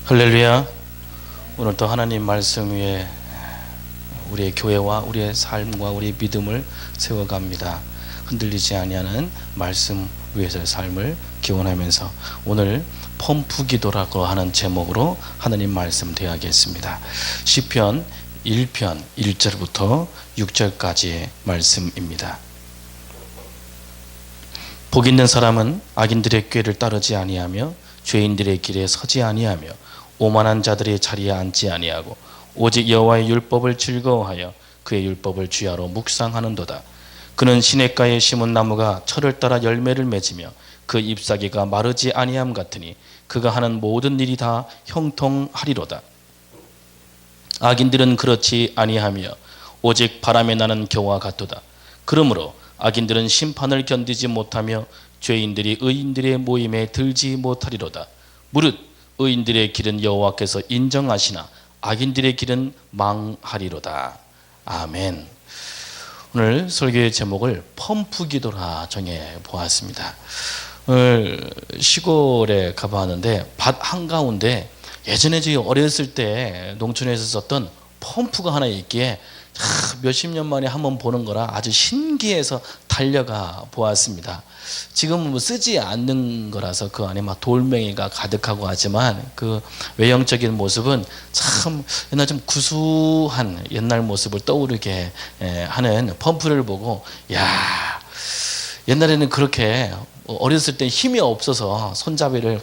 할렐루야. 오늘도 하나님 말씀 위에 우리의 교회와 우리의 삶과 우리의 믿음을 세워갑니다. 흔들리지 아니하는 말씀 위에서의 삶을 기원하면서 오늘 펌프 기도라고 하는 제목으로 하나님 말씀 대하겠습니다. 시편 1편 1절부터 6절까지의 말씀입니다. 복 있는 사람은 악인들의 꾀를 따르지 아니하며 죄인들의 길에 서지 아니하며 오만한 자들의 자리에 앉지 아니하고 오직 여호와의 율법을 즐거워하여 그의 율법을 주야로 묵상하는도다. 그는 시냇가에 심은 나무가 철을 따라 열매를 맺으며 그 잎사귀가 마르지 아니함 같으니 그가 하는 모든 일이 다 형통하리로다. 악인들은 그렇지 아니하며 오직 바람에 나는 겨와 같도다. 그러므로 악인들은 심판을 견디지 못하며 죄인들이 의인들의 모임에 들지 못하리로다. 무릇 의인들의 길은 여호와께서 인정하시나 악인들의 길은 망하리로다. 아멘. 오늘 설교의 제목을 펌프 기도라 정해 보았습니다. 오늘 시골에 가봤는데 밭 한가운데 예전에 저희 어렸을 때 농촌에서 썼던 펌프가 하나 있기에 몇십 년 만에 한번 보는 거라 아주 신기해서 달려가 보았습니다. 지금은 뭐 쓰지 않는 거라서 그 안에 막 돌멩이가 가득하고 하지만 그 외형적인 모습은 참 옛날 좀 구수한 옛날 모습을 떠오르게 하는 펌프를 보고, 야, 옛날에는 그렇게 어렸을 때 힘이 없어서 손잡이를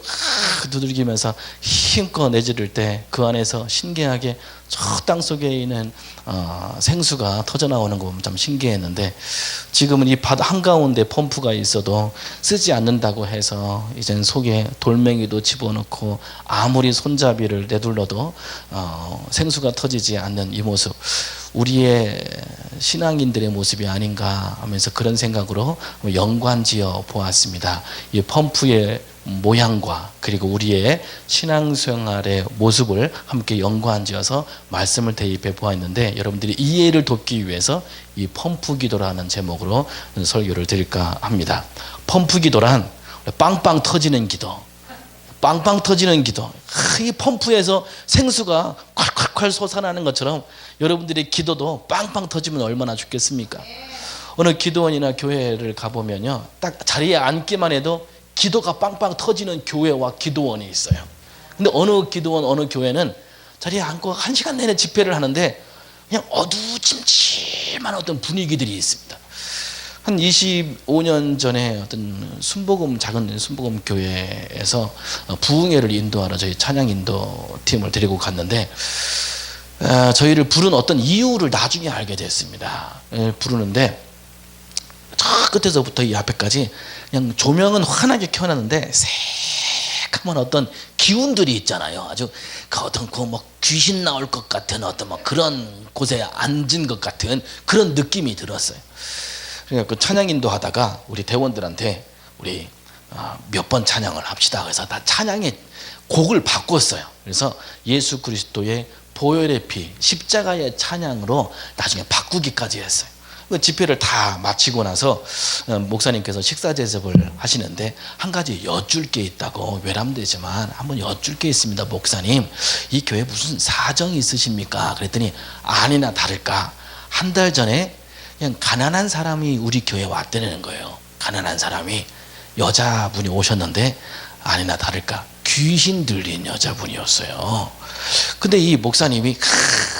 두들기면서 힘껏 내지를 때 그 안에서 신기하게 저 땅 속에 있는 생수가 터져나오는 거 보면 참 신기했는데, 지금은 이 밭 한가운데 펌프가 있어도 쓰지 않는다고 해서 이젠 속에 돌멩이도 집어넣고 아무리 손잡이를 내둘러도 생수가 터지지 않는 이 모습, 우리의 신앙인들의 모습이 아닌가 하면서 그런 생각으로 연관지어 보았습니다. 이 펌프의 모양과 그리고 우리의 신앙생활의 모습을 함께 연관지어서 말씀을 대입해 보았는데, 여러분들이 이해를 돕기 위해서 이 펌프 기도라는 제목으로 설교를 드릴까 합니다. 펌프 기도란 빵빵 터지는 기도, 빵빵 터지는 기도. 이 펌프에서 생수가 콸콸콸 솟아나는 것처럼 여러분들의 기도도 빵빵 터지면 얼마나 좋겠습니까? 어느 기도원이나 교회를 가보면요, 딱 자리에 앉기만 해도 기도가 빵빵 터지는 교회와 기도원이 있어요. 근데 어느 기도원, 어느 교회는 자리에 앉고 1시간 내내 집회를 하는데 그냥 어두침침한 어떤 분위기들이 있습니다. 한 25년 전에 어떤 작은 순복음 교회에서 부흥회를 인도하러 저희 찬양 인도 팀을 데리고 갔는데, 저희를 부른 어떤 이유를 나중에 알게 됐습니다. 부르는데 저 끝에서부터 이 앞에까지 그냥 조명은 환하게 켜놨는데 새까만 어떤 기운들이 있잖아요. 아주 그 어떤 뭐 귀신 나올 것 같은 어떤 뭐 그런 곳에 앉은 것 같은 그런 느낌이 들었어요. 그러니까 그 찬양 인도하다가 우리 대원들한테 우리 몇 번 찬양을 합시다. 그래서 다 찬양의 곡을 바꿨어요. 그래서 예수 그리스도의 보혈의 피, 십자가의 찬양으로 나중에 바꾸기까지 했어요. 집회를 다 마치고 나서 목사님께서 식사 대접을 하시는데 한 가지 여쭐 게 있다고, 외람되지만 한번 여쭐 게 있습니다. 목사님, 이 교회 무슨 사정이 있으십니까? 그랬더니 아니나 다를까 한 달 전에 그냥 가난한 사람이 우리 교회에 왔다는 거예요. 가난한 사람이, 여자분이 오셨는데 아니나 다를까 귀신 들린 여자분이었어요. 근데 이 목사님이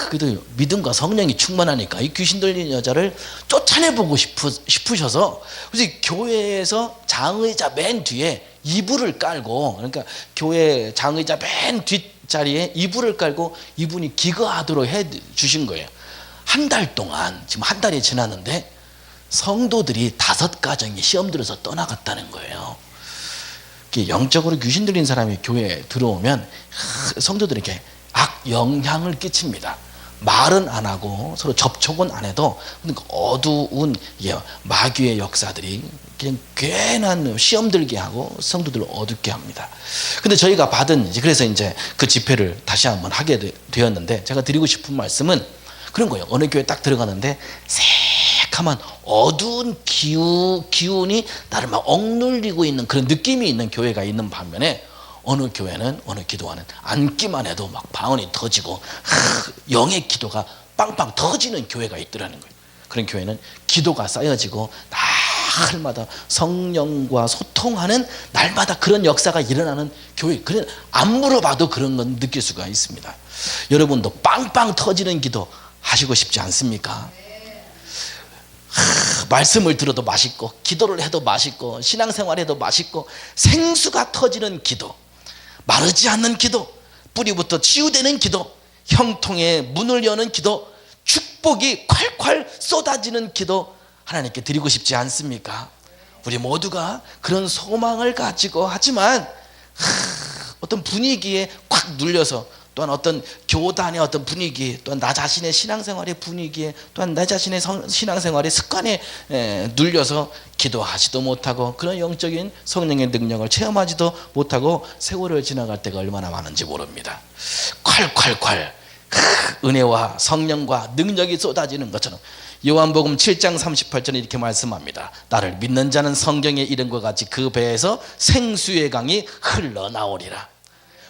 그래도 믿음과 성령이 충만하니까 이 귀신 들린 여자를 쫓아내보고 싶으셔서, 그래서 교회에서 장의자 맨 뒤에 이불을 깔고, 그러니까 교회 장의자 맨 뒷자리에 이불을 깔고 이분이 기거하도록 해 주신 거예요. 한 달 동안, 지금 한 달이 지났는데 성도들이 5가정이 시험 들어서 떠나갔다는 거예요. 영적으로 귀신 들린 사람이 교회에 들어오면 성도들에게 악영향을 끼칩니다. 말은 안 하고 서로 접촉은 안 해도 어두운 마귀의 역사들이 그냥 괜한 시험 들게 하고 성도들을 어둡게 합니다. 근데 저희가 그래서 이제 그 집회를 다시 한번 하게 되었는데, 제가 드리고 싶은 말씀은 그런 거예요. 어느 교회 딱 들어가는데 새카만 어두운 기운이 나를 막 억눌리고 있는 그런 느낌이 있는 교회가 있는 반면에, 어느 교회는 어느 기도원은 앉기만 해도 막 방언이 터지고 영의 기도가 빵빵 터지는 교회가 있더라는 거예요. 그런 교회는 기도가 쌓여지고 날마다 성령과 소통하는 날마다 그런 역사가 일어나는 교회. 그래 안 물어봐도 그런 건 느낄 수가 있습니다. 여러분도 빵빵 터지는 기도 하시고 싶지 않습니까? 말씀을 들어도 맛있고 기도를 해도 맛있고 신앙생활 해도 맛있고 생수가 터지는 기도, 마르지 않는 기도, 뿌리부터 치유되는 기도, 형통의 문을 여는 기도, 축복이 콸콸 쏟아지는 기도 하나님께 드리고 싶지 않습니까? 우리 모두가 그런 소망을 가지고, 하지만 어떤 분위기에 콱 눌려서, 또한 어떤 교단의 어떤 분위기, 또한 나 자신의 신앙생활의 분위기에, 또한 나 자신의 신앙생활의 습관에 눌려서 기도하지도 못하고 그런 영적인 성령의 능력을 체험하지도 못하고 세월을 지나갈 때가 얼마나 많은지 모릅니다. 콸콸콸 은혜와 성령과 능력이 쏟아지는 것처럼 요한복음 7장 38절에 이렇게 말씀합니다. 나를 믿는 자는 성경의 이름과 같이 그 배에서 생수의 강이 흘러나오리라.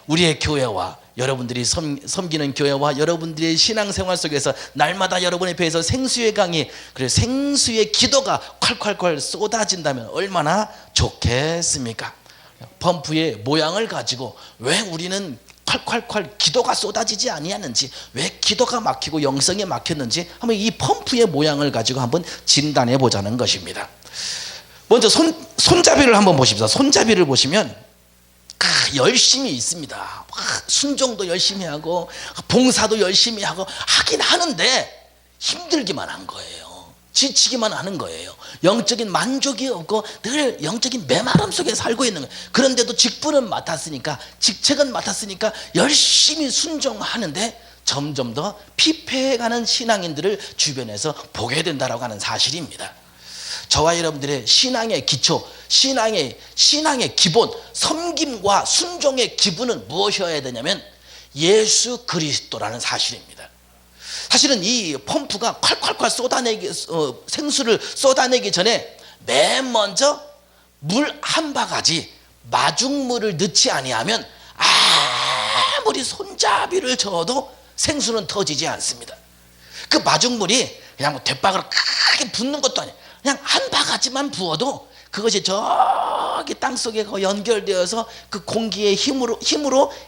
우리의 교회와 여러분들이 섬기는 교회와 여러분들의 신앙생활 속에서 날마다 여러분의 배에서 생수의 강이, 그래서 생수의 기도가 콸콸콸 쏟아진다면 얼마나 좋겠습니까? 펌프의 모양을 가지고 왜 우리는 콸콸콸 기도가 쏟아지지 아니하는지, 왜 기도가 막히고 영성이 막혔는지 한번 이 펌프의 모양을 가지고 한번 진단해 보자는 것입니다. 먼저 손잡이를 한번 보십시오. 손잡이를 보시면 열심히 있습니다. 순종도 열심히 하고 봉사도 열심히 하고 하긴 하는데 힘들기만 한 거예요. 지치기만 하는 거예요. 영적인 만족이 없고 늘 영적인 메마름 속에 살고 있는 거예요. 그런데도 직분은 맡았으니까, 직책은 맡았으니까 열심히 순종하는데 점점 더 피폐해가는 신앙인들을 주변에서 보게 된다라고 하는 사실입니다. 저와 여러분들의 신앙의 기초, 신앙의 기본, 섬김과 순종의 기본은 무엇이어야 되냐면 예수 그리스도라는 사실입니다. 사실은 이 펌프가 콸콸콸 생수를 쏟아내기 전에 맨 먼저 물 한 바가지 마중물을 넣지 아니하면 아무리 손잡이를 저어도 생수는 터지지 않습니다. 그 마중물이 그냥 뭐 대박으로 크게 붓는 것도 아니에요. 그냥 한 바가지만 부어도 그것이 저기 땅속에 연결되어서 그 공기의 힘으로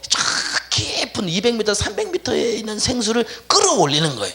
쫙 깊은 200m, 300m에 있는 생수를 끌어올리는 거예요.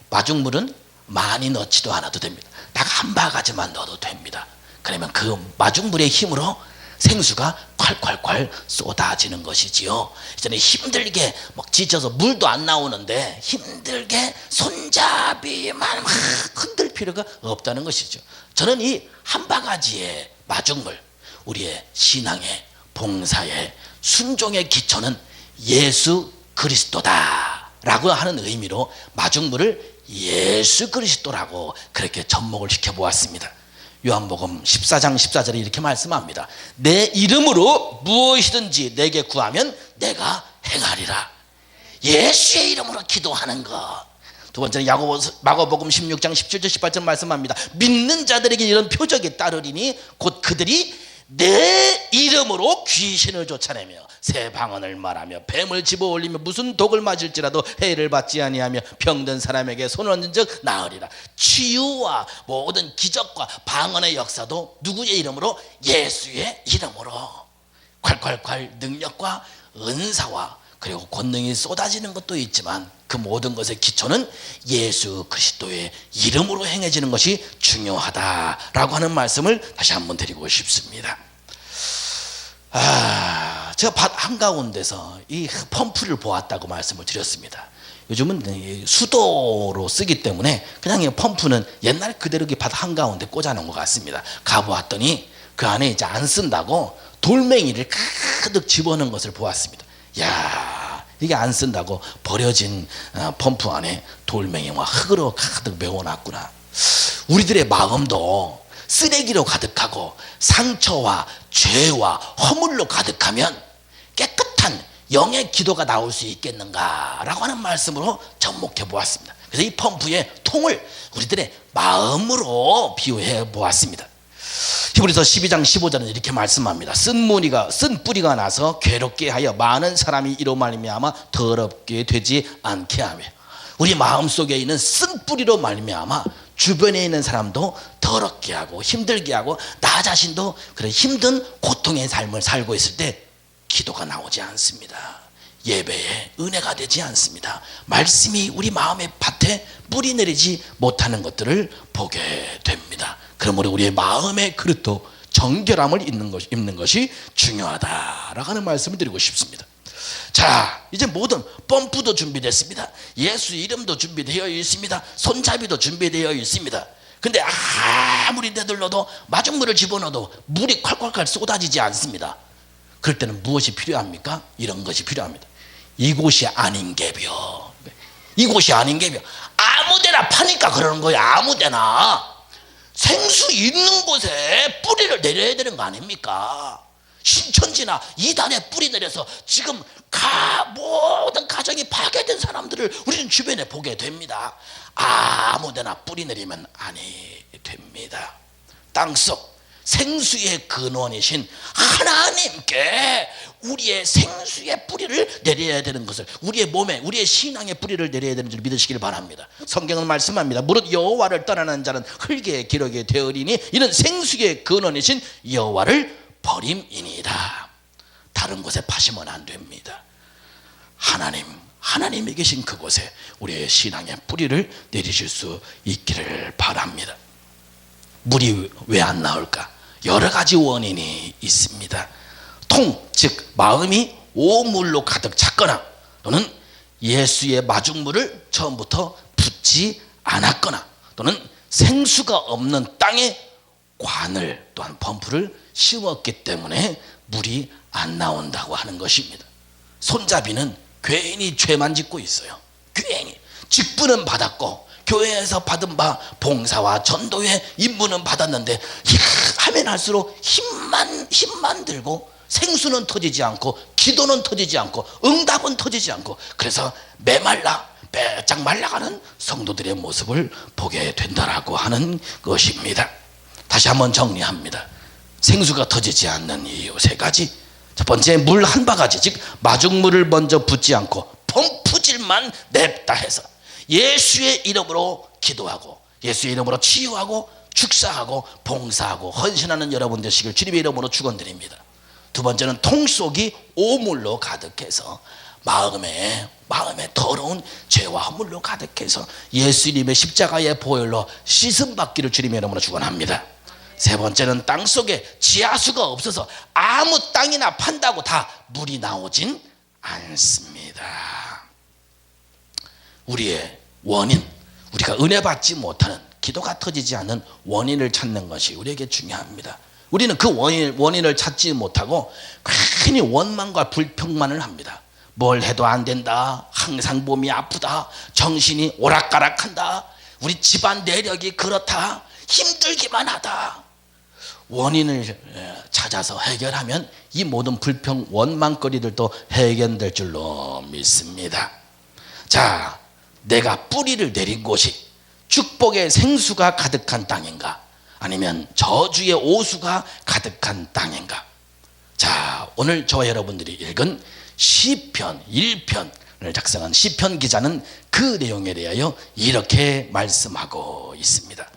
마중물은 많이 넣지도 않아도 됩니다. 딱 한 바가지만 넣어도 됩니다. 그러면 그 마중물의 힘으로 생수가 콸콸콸 쏟아지는 것이지요. 이전에 힘들게 막 지쳐서 물도 안 나오는데 힘들게 손잡이만 막 흔들 필요가 없다는 것이죠. 저는 이 한 바가지의 마중물, 우리의 신앙의 봉사의 순종의 기초는 예수 그리스도다 라고 하는 의미로 마중물을 예수 그리스도라고 그렇게 접목을 시켜보았습니다. 요한복음 14장 14절에 이렇게 말씀합니다. 내 이름으로 무엇이든지 내게 구하면 내가 행하리라. 예수의 이름으로 기도하는 것. 두 번째는 마가복음 16장 17절 18절 말씀합니다. 믿는 자들에게 이런 표적이 따르리니 곧 그들이 내 이름으로 귀신을 쫓아내며 새 방언을 말하며 뱀을 집어올리며 무슨 독을 맞을지라도 해를 받지 아니하며 병든 사람에게 손을 얹은 즉 나으리라. 치유와 모든 기적과 방언의 역사도 누구의 이름으로? 예수의 이름으로 콸콸콸 능력과 은사와 그리고 권능이 쏟아지는 것도 있지만 그 모든 것의 기초는 예수 그리스도의 이름으로 행해지는 것이 중요하다라고 하는 말씀을 다시 한번 드리고 싶습니다. 제가 밭 한가운데서 이 펌프를 보았다고 말씀을 드렸습니다. 요즘은 수도로 쓰기 때문에 그냥 이 펌프는 옛날 그대로 밭 한가운데 꽂아놓은 것 같습니다. 가보았더니 그 안에 이제 안 쓴다고 돌멩이를 가득 집어넣은 것을 보았습니다. 야, 이게 안 쓴다고 버려진 펌프 안에 돌멩이와 흙으로 가득 메워놨구나. 우리들의 마음도 쓰레기로 가득하고 상처와 죄와 허물로 가득하면 깨끗한 영의 기도가 나올 수 있겠는가라고 하는 말씀으로 접목해 보았습니다. 그래서 이 펌프의 통을 우리들의 마음으로 비유해 보았습니다. 히브리서 12장 15절은 이렇게 말씀합니다. 쓴 뿌리가 나서 괴롭게 하여 많은 사람이 이로 말미암아 더럽게 되지 않게 하며, 우리 마음속에 있는 쓴 뿌리로 말미암아 주변에 있는 사람도 더럽게 하고 힘들게 하고 나 자신도 그런 힘든 고통의 삶을 살고 있을 때 기도가 나오지 않습니다. 예배에 은혜가 되지 않습니다. 말씀이 우리 마음의 밭에 뿌리 내리지 못하는 것들을 보게 됩니다. 그러므로 우리의 마음의 그릇도 정결함을 입는 것이 중요하다라고 하는 말씀을 드리고 싶습니다. 자, 이제 모든 펌프도 준비됐습니다. 예수 이름도 준비되어 있습니다. 손잡이도 준비되어 있습니다. 근데 아무리 내둘러도 마중물을 집어넣어도 물이 콸콸콸 쏟아지지 않습니다. 그럴 때는 무엇이 필요합니까? 이런 것이 필요합니다. 이곳이 아닌 게벼. 이곳이 아닌 게벼. 아무데나 파니까 그러는 거예요. 아무데나. 생수 있는 곳에 뿌리를 내려야 되는 거 아닙니까? 신천지나 이단에 뿌리 내려서 지금 모든 가정이 파괴된 사람들을 우리는 주변에 보게 됩니다. 아무데나 뿌리 내리면 아니 됩니다. 땅속 생수의 근원이신 하나님께 우리의 생수의 뿌리를 내려야 되는 것을, 우리의 몸에 우리의 신앙의 뿌리를 내려야 되는 줄 믿으시길 바랍니다. 성경은 말씀합니다. 무릇 여호와를 떠나는 자는 흙의 기록에 되어리니 이는 생수의 근원이신 여호와를 버림이니이다. 다른 곳에 파시면 안 됩니다. 하나님이 계신 그곳에 우리의 신앙의 뿌리를 내리실 수 있기를 바랍니다. 물이 왜 안 나올까? 여러 가지 원인이 있습니다. 즉 마음이 오물로 가득 찼거나, 또는 예수의 마중물을 처음부터 붓지 않았거나, 또는 생수가 없는 땅에 관을, 또한 펌프를 심었기 때문에 물이 안 나온다고 하는 것입니다. 손잡이는 괜히 죄만 짓고 있어요. 괜히 직분은 받았고 교회에서 받은 바 봉사와 전도에 임무는 받았는데 하면 할수록 힘만 들고 생수는 터지지 않고 기도는 터지지 않고 응답은 터지지 않고, 그래서 메말라 빼짝 말라가는 성도들의 모습을 보게 된다라고 하는 것입니다. 다시 한번 정리합니다. 생수가 터지지 않는 이유 세 가지. 첫 번째, 물 한 바가지, 즉 마중물을 먼저 붓지 않고 펌프질만 냅다 해서 예수의 이름으로 기도하고 예수의 이름으로 치유하고 축사하고 봉사하고 헌신하는 여러분 되시길 주님의 이름으로 축원드립니다. 두 번째는 통속이 오물로 가득해서 마음에 더러운 죄와 허물로 가득해서 예수님의 십자가의 보혈로 씻음 받기를 주님의 이름으로 축원합니다. 세 번째는 땅속에 지하수가 없어서 아무 땅이나 판다고 다 물이 나오진 않습니다. 우리의 원인, 우리가 은혜 받지 못하는, 기도가 터지지 않는 원인을 찾는 것이 우리에게 중요합니다. 우리는 그 원인을 찾지 못하고 괜히 원망과 불평만을 합니다. 뭘 해도 안 된다, 항상 몸이 아프다, 정신이 오락가락한다, 우리 집안 내력이 그렇다, 힘들기만 하다. 원인을 찾아서 해결하면 이 모든 불평, 원망거리들도 해결될 줄로 믿습니다. 자, 내가 뿌리를 내린 곳이 축복의 생수가 가득한 땅인가, 아니면 저주의 오수가 가득한 땅인가? 자, 오늘 저와 여러분들이 읽은 시편 1편을 작성한 시편 기자는 그 내용에 대하여 이렇게 말씀하고 있습니다.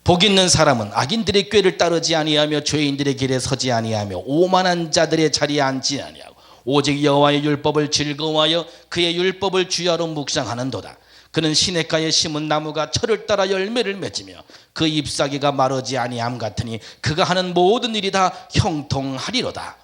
복 있는 사람은 악인들의 꾀를 따르지 아니하며 죄인들의 길에 서지 아니하며 오만한 자들의 자리에 앉지 아니하고 오직 여호와의 율법을 즐거워하여 그의 율법을 주야로 묵상하는도다. 그는 시냇가에 심은 나무가 철을 따라 열매를 맺으며 그 잎사귀가 마르지 아니함 같으니 그가 하는 모든 일이 다 형통하리로다.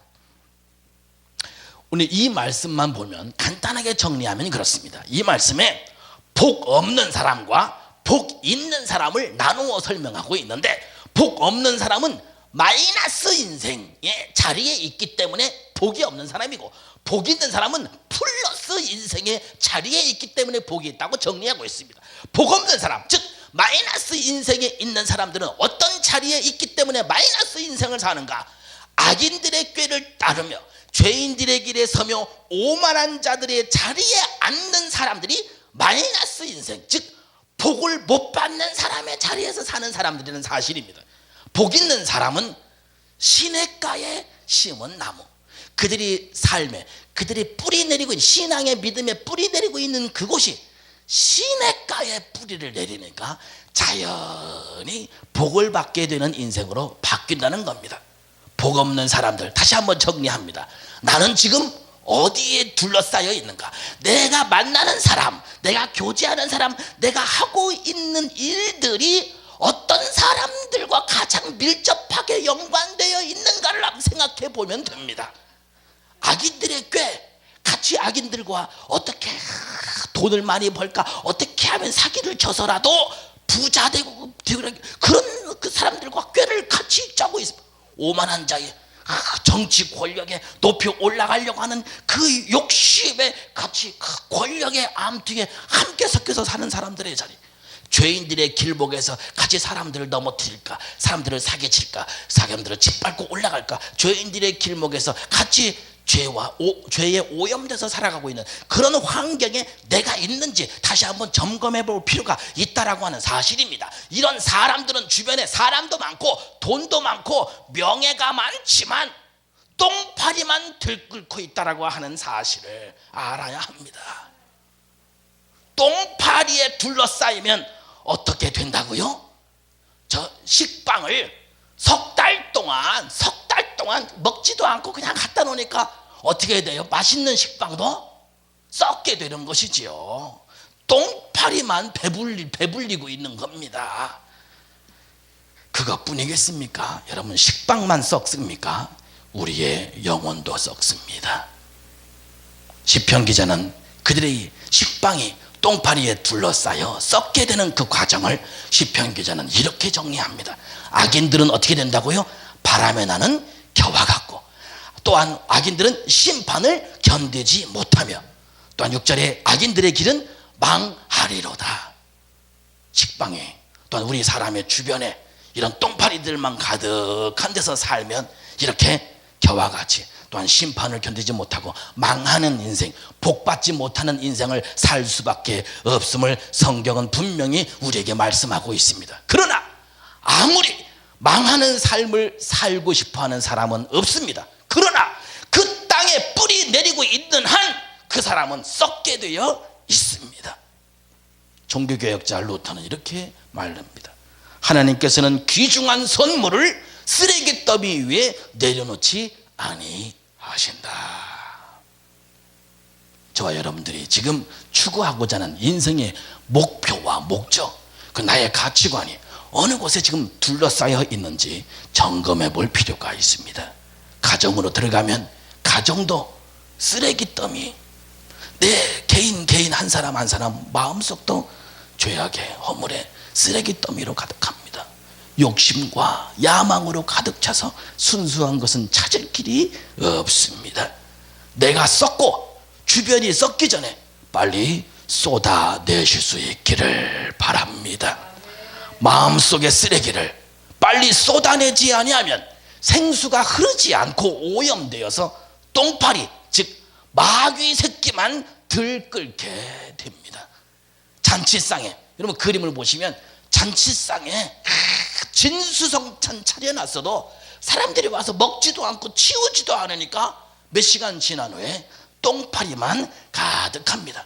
오늘 이 말씀만 보면 간단하게 정리하면 그렇습니다. 이 말씀에 복 없는 사람과 복 있는 사람을 나누어 설명하고 있는데, 복 없는 사람은 마이너스 인생의 자리에 있기 때문에 복이 없는 사람이고, 복 있는 사람은 플러스 인생의 자리에 있기 때문에 복이 있다고 정리하고 있습니다. 복 없는 사람, 즉 마이너스 인생에 있는 사람들은 어떤 자리에 있기 때문에 마이너스 인생을 사는가? 악인들의 꾀를 따르며 죄인들의 길에 서며 오만한 자들의 자리에 앉는 사람들이 마이너스 인생, 즉 복을 못 받는 사람의 자리에서 사는 사람들이라는 사실입니다. 복 있는 사람은 시냇가에 심은 나무, 그들이 삶에, 그들이 뿌리 내리고 있는, 신앙의 믿음에 뿌리 내리고 있는 그곳이 시냇가에 뿌리를 내리니까 자연히 복을 받게 되는 인생으로 바뀐다는 겁니다. 복 없는 사람들, 다시 한번 정리합니다. 나는 지금 어디에 둘러싸여 있는가? 내가 만나는 사람, 내가 교제하는 사람, 내가 하고 있는 일들이 어떤 사람들과 가장 밀접하게 연관되어 있는가를 한번 생각해 보면 됩니다. 악인들의 꾀, 같이 악인들과 어떻게 돈을 많이 벌까, 어떻게 하면 사기를 쳐서라도 부자 되고 그런 그 사람들과 꾀를 같이 짜고 있습니다. 오만한 자의 정치 권력에 높이 올라가려고 하는 그 욕심에 같이 그 권력의 암투에 함께 섞여서 사는 사람들의 자리, 죄인들의 길목에서 같이 사람들을 넘어뜨릴까, 사람들을 사기칠까, 사람들을 짓밟고 올라갈까, 죄인들의 길목에서 같이 죄에 오염돼서 살아가고 있는 그런 환경에 내가 있는지 다시 한번 점검해 볼 필요가 있다라고 하는 사실입니다. 이런 사람들은 주변에 사람도 많고 돈도 많고 명예가 많지만 똥파리만 들끓고 있다라고 하는 사실을 알아야 합니다. 똥파리에 둘러싸이면 어떻게 된다고요? 저 식빵을 석 달 동안 먹지도 않고 그냥 갖다 놓으니까 어떻게 돼요? 맛있는 식빵도 썩게 되는 것이지요. 똥파리만 배불리고 있는 겁니다. 그것뿐이겠습니까? 여러분, 식빵만 썩습니까? 우리의 영혼도 썩습니다. 시편 기자는 그들의 식빵이 똥파리에 둘러싸여 썩게 되는 그 과정을 시편 기자는 이렇게 정리합니다. 악인들은 어떻게 된다고요? 바람에 나는 겨와 같고, 또한 악인들은 심판을 견디지 못하며, 또한 6절에 악인들의 길은 망하리로다. 식빵에, 또한 우리 사람의 주변에 이런 똥파리들만 가득한 데서 살면 이렇게 겨와 같이, 또한 심판을 견디지 못하고 망하는 인생, 복받지 못하는 인생을 살 수밖에 없음을 성경은 분명히 우리에게 말씀하고 있습니다. 그러나 아무리 망하는 삶을 살고 싶어하는 사람은 없습니다. 그러나 그 땅에 뿌리 내리고 있는 한 그 사람은 썩게 되어 있습니다. 종교개혁자 루터는 이렇게 말합니다. 하나님께서는 귀중한 선물을 쓰레기 더미 위에 내려놓지 아니하신다. 저와 여러분들이 지금 추구하고자 하는 인생의 목표와 목적, 그 나의 가치관이 어느 곳에 지금 둘러싸여 있는지 점검해 볼 필요가 있습니다. 가정으로 들어가면 가정도 쓰레기 더미, 내 개인 한 사람 한 사람 마음속도 죄악의 허물에 쓰레기 더미로 가득합니다. 욕심과 야망으로 가득 차서 순수한 것은 찾을 길이 없습니다. 내가 썩고 주변이 썩기 전에 빨리 쏟아내실 수 있기를 바랍니다. 마음속의 쓰레기를 빨리 쏟아내지 아니하면 생수가 흐르지 않고 오염되어서 똥파리, 즉 마귀 새끼만 들끓게 됩니다. 잔치상에, 여러분 그림을 보시면 잔치상에 진수성찬 차려놨어도 사람들이 와서 먹지도 않고 치우지도 않으니까 몇 시간 지난 후에 똥파리만 가득합니다.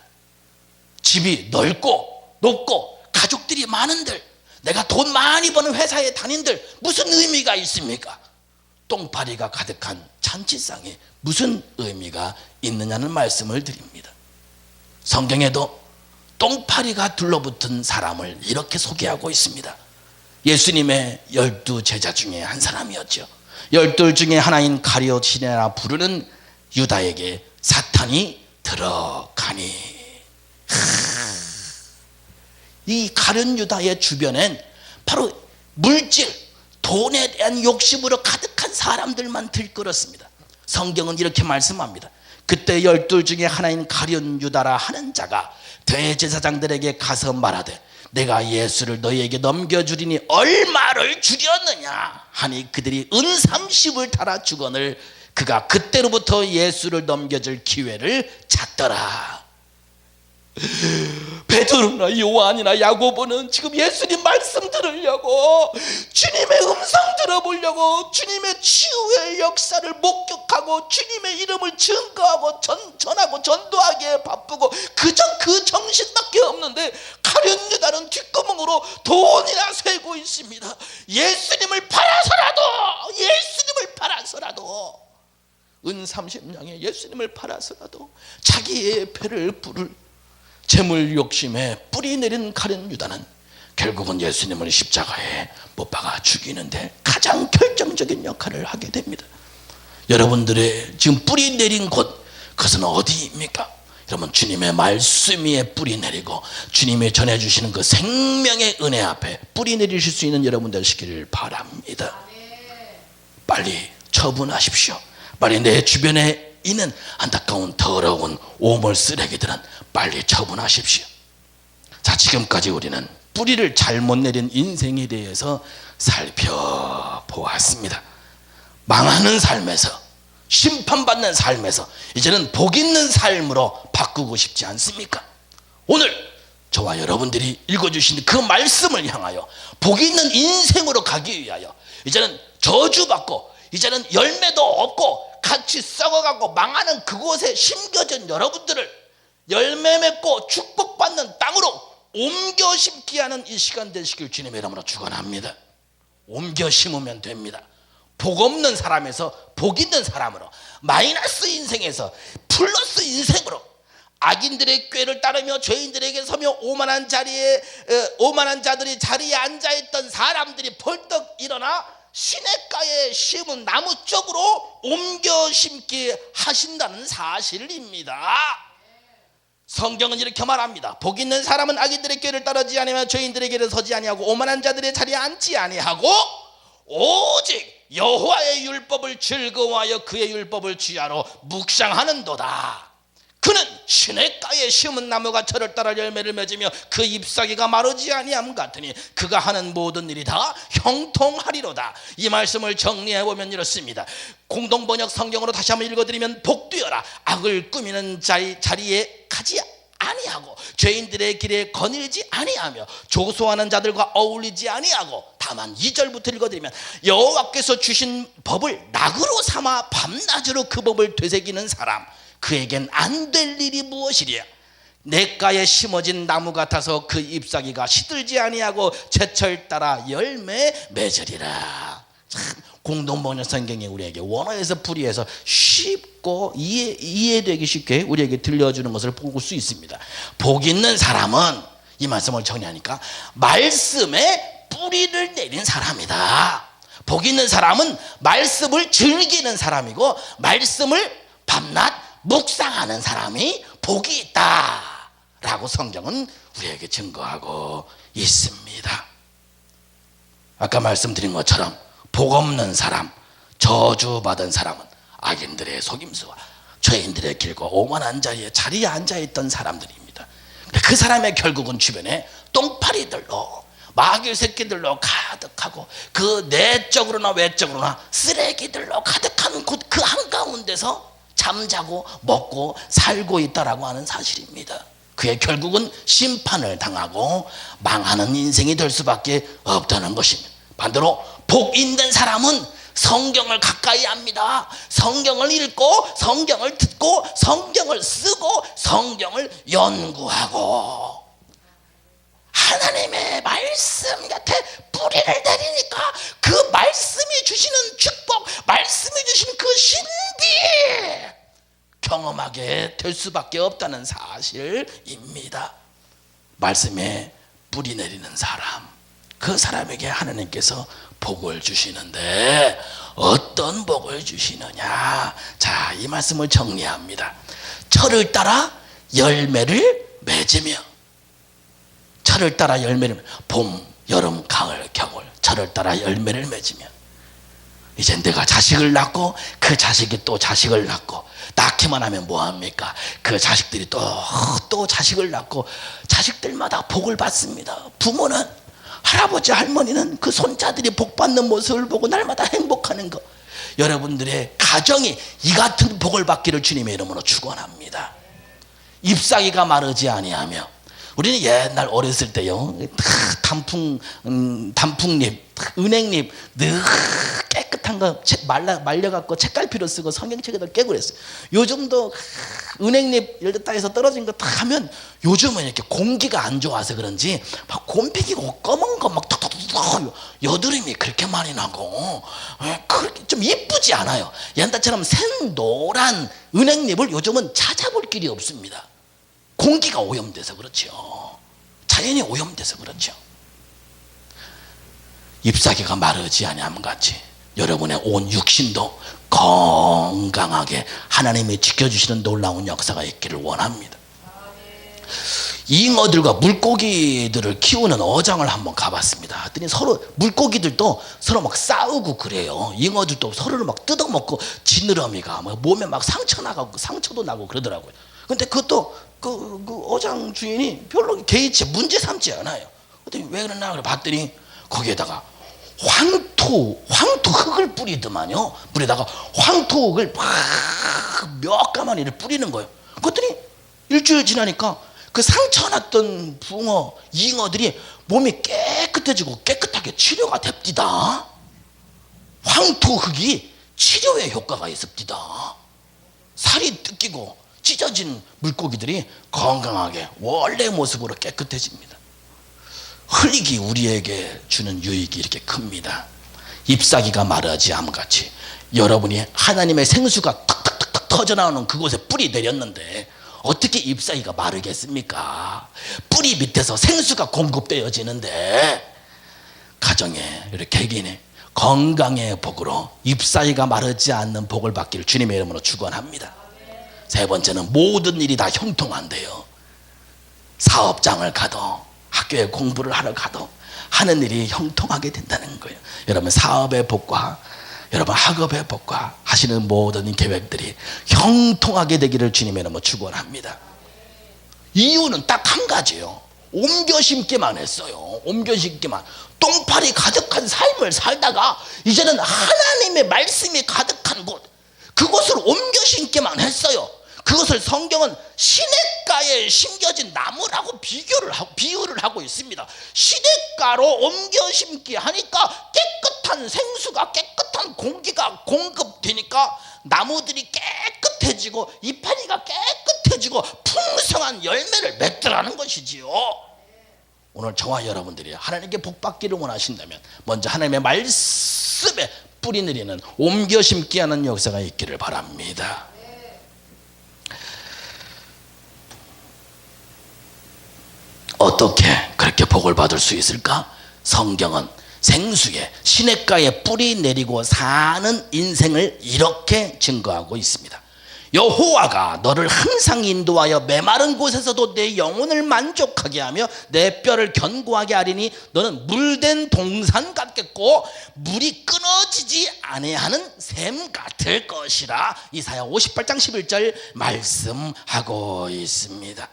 집이 넓고 높고 가족들이 많은들, 내가 돈 많이 버는 회사에 다닌들 무슨 의미가 있습니까? 똥파리가 가득한 잔치상에 무슨 의미가 있느냐는 말씀을 드립니다. 성경에도 똥파리가 둘러붙은 사람을 이렇게 소개하고 있습니다. 예수님의 12 제자 중에 한 사람이었죠. 12 중에 하나인 가룟시내라 부르는 유다에게 사탄이 들어가니, 이 가룟 유다의 주변엔 바로 물질, 돈에 대한 욕심으로 가득한 사람들만 들끓었습니다. 성경은 이렇게 말씀합니다. 그때 12 중에 하나인 가룟 유다라 하는 자가 대제사장들에게 가서 말하되 내가 예수를 너희에게 넘겨주리니 얼마를 주렸느냐 하니 그들이 은 30을 달아 주거늘 그가 그때로부터 예수를 넘겨줄 기회를 찾더라. 베드로나 요한이나 야고보는 지금 예수님 말씀 들으려고, 주님의 음성 들어보려고, 주님의 치유의 역사를 목격하고 주님의 이름을 증거하고 전하고 전도하기에 바쁘고 그저 그 정신밖에 없는데, 가룟 유다는 뒷구멍으로 돈이나 세고 있습니다. 예수님을 팔아서라도 은 30냥에 예수님을 팔아서라도 자기의 배를 부를 재물 욕심에 뿌리 내린 가룟 유다는 결국은 예수님을 십자가에 못 박아 죽이는데 가장 결정적인 역할을 하게 됩니다. 여러분들의 지금 뿌리 내린 곳, 그것은 어디입니까? 여러분, 주님의 말씀 위에 뿌리 내리고 주님이 전해주시는 그 생명의 은혜 앞에 뿌리 내리실 수 있는 여러분 되시기를 바랍니다. 빨리 처분하십시오. 빨리 내 주변에 있는 안타까운 더러운 오물 쓰레기들은 빨리 처분하십시오. 자, 지금까지 우리는 뿌리를 잘못 내린 인생에 대해서 살펴보았습니다. 망하는 삶에서, 심판받는 삶에서 이제는 복 있는 삶으로 바꾸고 싶지 않습니까? 오늘 저와 여러분들이 읽어주신 그 말씀을 향하여 복 있는 인생으로 가기 위하여 이제는 저주받고 이제는 열매도 없고 같이 썩어가고 망하는 그곳에 심겨진 여러분들을 열매 맺고 축복받는 땅으로 옮겨 심기 하는 이 시간 되시길 주님의 이름으로 축원합니다. 옮겨 심으면 됩니다. 복 없는 사람에서 복 있는 사람으로, 마이너스 인생에서 플러스 인생으로, 악인들의 꾀를 따르며 죄인들에게 서며 오만한 자들이 자리에 앉아있던 사람들이 벌떡 일어나 시냇가에 심은 나무 쪽으로 옮겨 심기 하신다는 사실입니다. 성경은 이렇게 말합니다. 복 있는 사람은 악인들의 꾀를 따르지 아니하며 죄인들의 길에 서지 아니하고 오만한 자들의 자리에 앉지 아니하고 오직 여호와의 율법을 즐거워하여 그의 율법을 주야로 묵상하는도다. 그는 시냇가에 심은 나무가 철을 따라 열매를 맺으며 그 잎사귀가 마르지 아니함 같으니 그가 하는 모든 일이 다 형통하리로다. 이 말씀을 정리해보면 이렇습니다. 공동번역 성경으로 다시 한번 읽어드리면, 복되어라. 악을 꾸미는 자리에 가지 아니하고 죄인들의 길에 거닐지 아니하며 조소하는 자들과 어울리지 아니하고, 다만 2절부터 읽어드리면, 여호와께서 주신 법을 낙으로 삼아 밤낮으로 그 법을 되새기는 사람, 그에겐 안 될 일이 무엇이랴. 냇가에 심어진 나무 같아서 그 잎사귀가 시들지 아니하고 제철 따라 열매 맺으리라. 참, 공동번역 성경이 우리에게 원어에서 풀이해서 쉽고 이해되기 쉽게 우리에게 들려주는 것을 볼 수 있습니다. 복 있는 사람은, 이 말씀을 정리하니까, 말씀에 뿌리를 내린 사람이다. 복 있는 사람은 말씀을 즐기는 사람이고, 말씀을 밤낮 묵상하는 사람이 복이 있다 라고 성경은 우리에게 증거하고 있습니다. 아까 말씀드린 것처럼 복 없는 사람, 저주받은 사람은 악인들의 속임수와 죄인들의 길과 오만한 자리에 앉아있던 사람들입니다. 그 사람의 결국은 주변에 똥파리들로, 마귀 새끼들로 가득하고 그 내적으로나 외적으로나 쓰레기들로 가득한 곳, 그 한가운데서 잠자고 먹고 살고 있다라고 하는 사실입니다. 그의 결국은 심판을 당하고 망하는 인생이 될 수밖에 없다는 것입니다. 반대로 복 있는 사람은 성경을 가까이 합니다. 성경을 읽고 성경을 듣고 성경을 쓰고 성경을 연구하고 하나님의 말씀 곁에 뿌리를 내리니까 그 말씀이 주시는 축복, 말씀이 주시는 그 신비 경험하게 될 수밖에 없다는 사실입니다. 말씀에 뿌리 내리는 사람, 그 사람에게 하나님께서 복을 주시는데 어떤 복을 주시느냐? 자, 이 말씀을 정리합니다. 철을 따라 열매를 맺으며, 철을 따라 열매를, 봄, 여름, 가을, 겨울, 철을 따라 열매를 맺으며, 이제 내가 자식을 낳고 그 자식이 또 자식을 낳고, 낳기만 하면 뭐합니까? 그 자식들이 또 자식을 낳고 자식들마다 복을 받습니다. 부모는, 할아버지 할머니는 그 손자들이 복받는 모습을 보고 날마다 행복하는 것, 여러분들의 가정이 이 같은 복을 받기를 주님의 이름으로 축원합니다. 잎사귀가 마르지 아니하며. 우리는 옛날 어렸을 때요, 단풍잎, 은행잎 늘 깨끗한 거 말려갖고 책갈피로 쓰고 성경책에다 깨고 그랬어요. 요즘도 은행잎 열렸다 해서 떨어진 거 다 하면 요즘은 이렇게 공기가 안 좋아서 그런지 막 곰팡이고 검은 거 막 톡톡톡 여드름이 그렇게 많이 나고 그렇게 좀 이쁘지 않아요. 옛날처럼 생노란 은행잎을 요즘은 찾아볼 길이 없습니다. 공기가 오염돼서 그렇죠. 자연이 오염돼서 그렇죠. 잎사귀가 마르지 아니함 같이 여러분의 온 육신도 건강하게 하나님이 지켜주시는 놀라운 역사가 있기를 원합니다. 잉어들과 물고기들을 키우는 어장을 한번 가봤습니다. 그랬더니 서로 물고기들도 서로 막 싸우고 그래요. 잉어들도 서로를 막 뜯어먹고 지느러미가 몸에 막 상처도 나고 그러더라고요. 근데 그것도 그 어장 주인이 별로 개의치 문제 삼지 않아요. 그랬더니 왜 그러나 그래 봤더니 거기에다가 황토 흙을 뿌리더만요. 물에다가 황토 흙을 몇 가마니를 뿌리는 거예요. 그랬더니 일주일 지나니까 그 상처났던 잉어들이 몸이 깨끗해지고 깨끗하게 치료가 됩디다. 황토 흙이 치료에 효과가 있습니다. 살이 뜯기고 찢어진 물고기들이 건강하게 원래 모습으로 깨끗해집니다. 흙이 우리에게 주는 유익이 이렇게 큽니다. 잎사귀가 마르지 않음같이 여러분이 하나님의 생수가 탁탁탁탁 터져나오는 그곳에 뿌리 내렸는데 어떻게 잎사귀가 마르겠습니까? 뿌리 밑에서 생수가 공급되어지는데 가정에 이렇게 개인의 건강의 복으로 잎사귀가 마르지 않는 복을 받기를 주님의 이름으로 축원합니다. 세 번째는 모든 일이 다 형통한대요. 사업장을 가도 학교에 공부를 하러 가도 하는 일이 형통하게 된다는 거예요. 여러분 사업의 복과 여러분 학업의 복과 하시는 모든 계획들이 형통하게 되기를 주님의 이름으로 축원합니다. 이유는 딱 한 가지예요. 옮겨 심기만 했어요. 옮겨 심기만. 똥파리 가득한 삶을 살다가 이제는 하나님의 말씀이 가득한 곳, 그곳을 옮겨 심기만 했어요. 그것을 성경은 시냇가에 심겨진 나무라고 비유를 하고 있습니다. 시냇가로 옮겨 심기 하니까 깨끗한 생수가, 깨끗한 공기가 공급되니까 나무들이 깨끗해지고 이파리가 깨끗해지고 풍성한 열매를 맺더라는 것이지요. 오늘 저와 여러분들이 하나님께 복받기를 원하신다면 먼저 하나님의 말씀에 뿌리 내리는 옮겨 심기 하는 역사가 있기를 바랍니다. 어떻게 그렇게 복을 받을 수 있을까? 성경은 생수에 시냇가에 뿌리 내리고 사는 인생을 이렇게 증거하고 있습니다. 여호와가 너를 항상 인도하여 메마른 곳에서도 내 영혼을 만족하게 하며 내 뼈를 견고하게 하리니 너는 물된 동산 같겠고 물이 끊어지지 아니하는 샘 같을 것이라. 이사야 58장 11절 말씀하고 있습니다.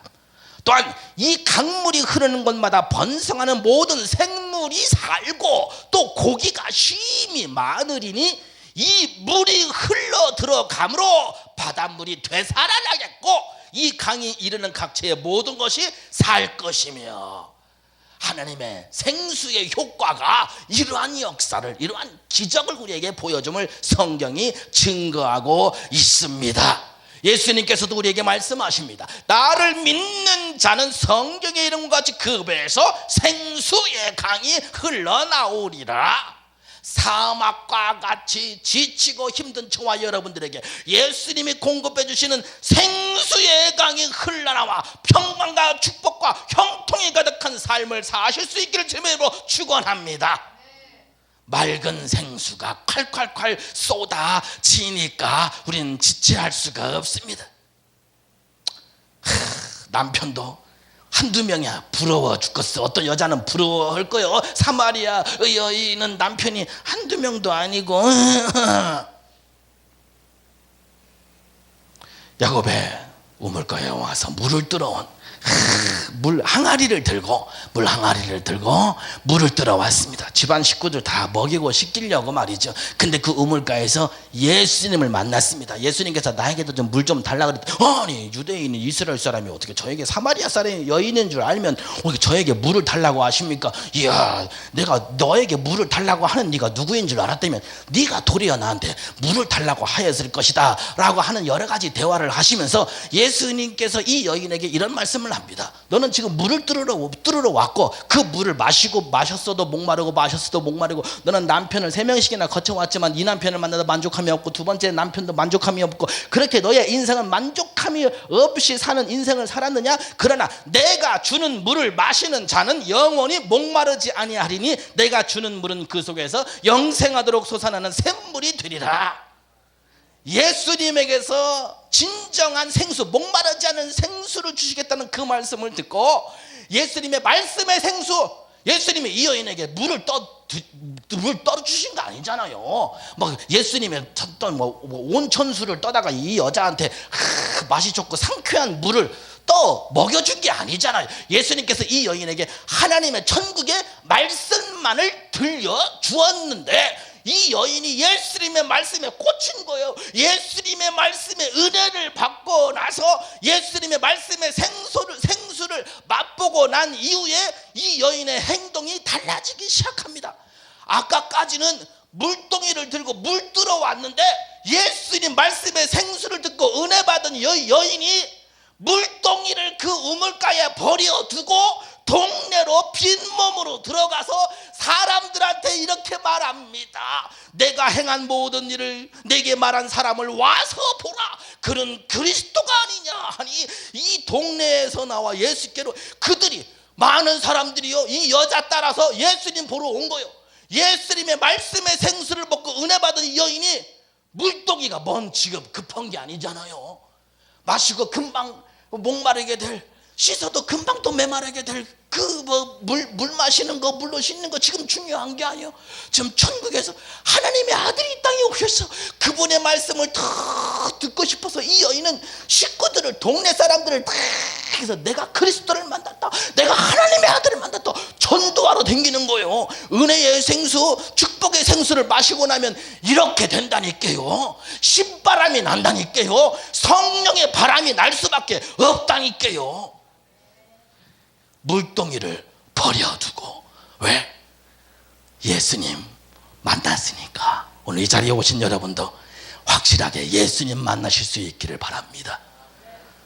또한 이 강물이 흐르는 곳마다 번성하는 모든 생물이 살고 또 고기가 쉼이 많으리니 이 물이 흘러 들어가므로 바닷물이 되살아나겠고 이 강이 이르는 각처의 모든 것이 살 것이며, 하나님의 생수의 효과가 이러한 역사를, 이러한 기적을 우리에게 보여줌을 성경이 증거하고 있습니다. 예수님께서도 우리에게 말씀하십니다. 나를 믿는 자는 성경의 이름과 같이 그 배에서 생수의 강이 흘러나오리라. 사막과 같이 지치고 힘든 저와 여러분들에게 예수님이 공급해 주시는 생수의 강이 흘러나와 평강과 축복과 형통이 가득한 삶을 사실 수 있기를 주님으로 축원합니다. 맑은 생수가 콸콸콸 쏟아지니까 우리는 지체할 수가 없습니다. 남편도 한두 명이야 부러워 죽겠어. 어떤 여자는 부러워할 거예요. 사마리아 여인은 남편이 한두 명도 아니고 야곱의 우물가에 와서 물을 뚫어온 물 항아리를 들고 물을 들어왔습니다. 집안 식구들 다 먹이고 씻기려고 말이죠. 근데 그 우물가에서 예수님을 만났습니다. 예수님께서 나에게도 좀 물 좀 달라 그랬더니 아니 유대인이 이스라엘 사람이 어떻게 저에게 사마리아 사람이 여인인 줄 알면 어떻게 저에게 물을 달라고 하십니까? 이야, 내가 너에게 물을 달라고 하는 네가 누구인 줄 알았다면 네가 도리어 나한테 물을 달라고 하였을 것이다 라고 하는 여러 가지 대화를 하시면서 예수님께서 이 여인에게 이런 말씀을 합니다. 너는 지금 물을 뚫으러 왔고 그 물을 마셨어도 목마르고 마셨어도 목마르고 너는 남편을 3명씩이나 거쳐왔지만 이 남편을 만나도 만족함이 없고 두 번째 남편도 만족함이 없고 그렇게 너의 인생은 만족함이 없이 사는 인생을 살았느냐? 그러나 내가 주는 물을 마시는 자는 영원히 목마르지 아니하리니 내가 주는 물은 그 속에서 영생하도록 솟아나는 샘물이 되리라. 예수님에게서 진정한 생수, 목마르지 않은 생수를 주시겠다는 그 말씀을 듣고 예수님의 말씀의 생수, 예수님이 이 여인에게 물을 떠주신 거 아니잖아요. 막 예수님의 온천수를 떠다가 이 여자한테 맛이 좋고 상쾌한 물을 떠 먹여준 게 아니잖아요. 예수님께서 이 여인에게 하나님의 천국의 말씀만을 들려주었는데 이 여인이 예수님의 말씀에 꽂힌 거예요. 예수님의 말씀의 은혜를 받고 나서 예수님의 말씀의 생수를 맛보고 난 이후에 이 여인의 행동이 달라지기 시작합니다. 아까까지는 물동이를 들고 물 들어왔는데 예수님 말씀의 생수를 듣고 은혜 받은 여인이 물동이를 그 우물가에 버려두고 동네로 빈몸으로 들어가서 사람들한테 이렇게 말합니다. 내가 행한 모든 일을 내게 말한 사람을 와서 보라. 그는 그리스도가 아니냐 하니 이 동네에서 나와 예수께로 그들이 많은 사람들이요 이 여자 따라서 예수님 보러 온 거예요. 예수님의 말씀의 생수를 먹고 은혜 받은 이 여인이 물동이가 뭔 지금 급한 게 아니잖아요. 마시고 금방 목마르게 될, 씻어도 금방 또 메마르게 될 그 물 마시는 거, 물로 씻는 거 지금 중요한 게 아니에요. 지금 천국에서 하나님의 아들이 이 땅에 오셔서 그분의 말씀을 다 듣고 싶어서 이 여인은 식구들을, 동네 사람들을 다 해서 내가 그리스도를 만났다, 내가 하나님의 아들을 만났다 전도하러 다니는 거예요. 은혜의 생수, 축복의 생수를 마시고 나면 이렇게 된다니까요. 신바람이 난다니까요. 성령의 바람이 날 수밖에 없다니까요. 물동이를 버려두고. 왜? 예수님 만났으니까. 오늘 이 자리에 오신 여러분도 확실하게 예수님 만나실 수 있기를 바랍니다.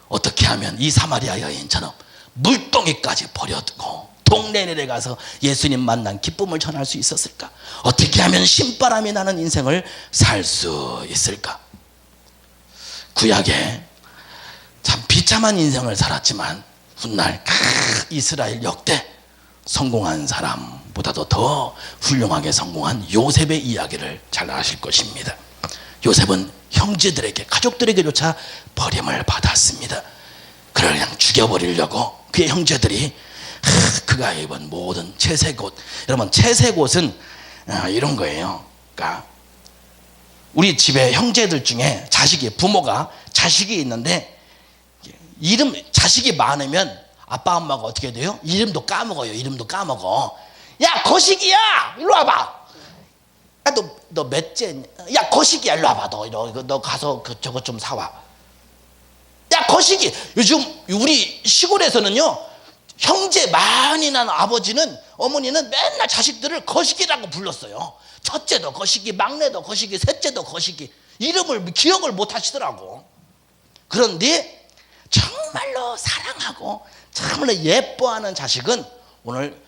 어떻게 하면 이 사마리아 여인처럼 물동이까지 버려두고 동네 내려가서 예수님 만난 기쁨을 전할 수 있었을까? 어떻게 하면 신바람이 나는 인생을 살 수 있을까? 구약에 참 비참한 인생을 살았지만 훗날 이스라엘 역대 성공한 사람보다도 더 훌륭하게 성공한 요셉의 이야기를 잘 아실 것입니다. 요셉은 형제들에게, 가족들에게조차 버림을 받았습니다. 그를 그냥 죽여버리려고 그의 형제들이 그가 입은 모든 채색옷, 여러분 채색옷은 이런 거예요. 그러니까 우리 집에 형제들 중에 부모가 자식이 있는데 자식이 많으면 아빠 엄마가 어떻게 돼요? 이름도 까먹어요. 야 거식이야 일로 와봐. 야 너 몇째? 야 거식이야 일로 와봐. 너 가서 저거 좀 사와. 야 거식이. 요즘 우리 시골에서는요 형제 많이 난 아버지는, 어머니는 맨날 자식들을 거식이라고 불렀어요. 첫째도 거식이, 막내도 거식이, 셋째도 거식이. 이름을 기억을 못 하시더라고. 그런데 정말로 사랑하고 정말로 예뻐하는 자식은 오늘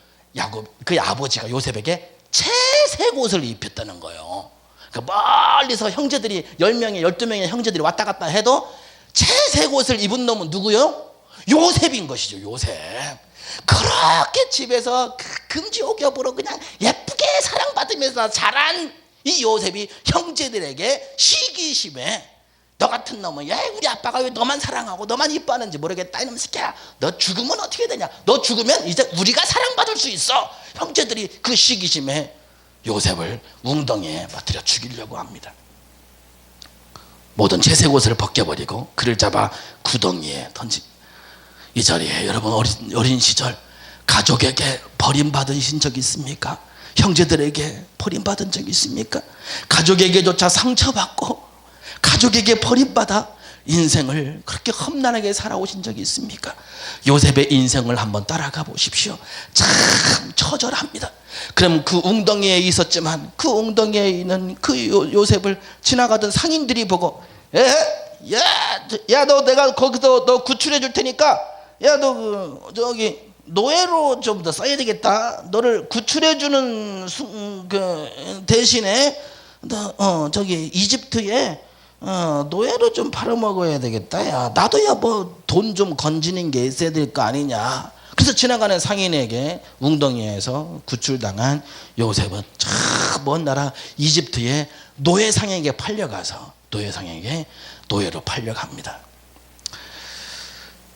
그 아버지가 요셉에게 채색 옷을 입혔다는 거예요. 멀리서 형제들이 10명에 12명의 형제들이 왔다 갔다 해도 채색 옷을 입은 놈은 누구요? 요셉인 것이죠. 요셉. 그렇게 집에서 금지옥엽으로 그냥 예쁘게 사랑받으면서 자란 이 요셉이 형제들에게 시기심에 너 같은 놈은, 야 우리 아빠가 왜 너만 사랑하고 너만 이뻐하는지 모르겠다 이놈 새끼야, 너 죽으면 어떻게 되냐, 너 죽으면 이제 우리가 사랑받을 수 있어. 형제들이 그 시기심에 요셉을 웅덩이에 빠뜨려 죽이려고 합니다. 모든 채색 옷을 벗겨버리고 그를 잡아 구덩이에 던집니다. 이 자리에 여러분 어린 시절 가족에게 버림받으신 적 있습니까? 형제들에게 버림받은 적 있습니까? 가족에게조차 상처받고 가족에게 버림받아 인생을 그렇게 험난하게 살아오신 적이 있습니까? 요셉의 인생을 한번 따라가 보십시오. 참 처절합니다. 그럼 그 웅덩이에 있었지만 그 웅덩이에 있는 그 요셉을 지나가던 상인들이 보고 야 너 내가 거기서 너 구출해 줄 테니까 야 너 저기 노예로 좀 더 써야 되겠다. 너를 구출해 주는 그 대신에 너 저기 이집트에 노예로 좀 팔아먹어야 되겠다. 야 나도 야 뭐 돈 좀 건지는 게 있어야 될 거 아니냐. 그래서 지나가는 상인에게 웅덩이에서 구출당한 요셉은 저 먼 나라 이집트의 노예상에게 팔려가서 노예로 팔려갑니다.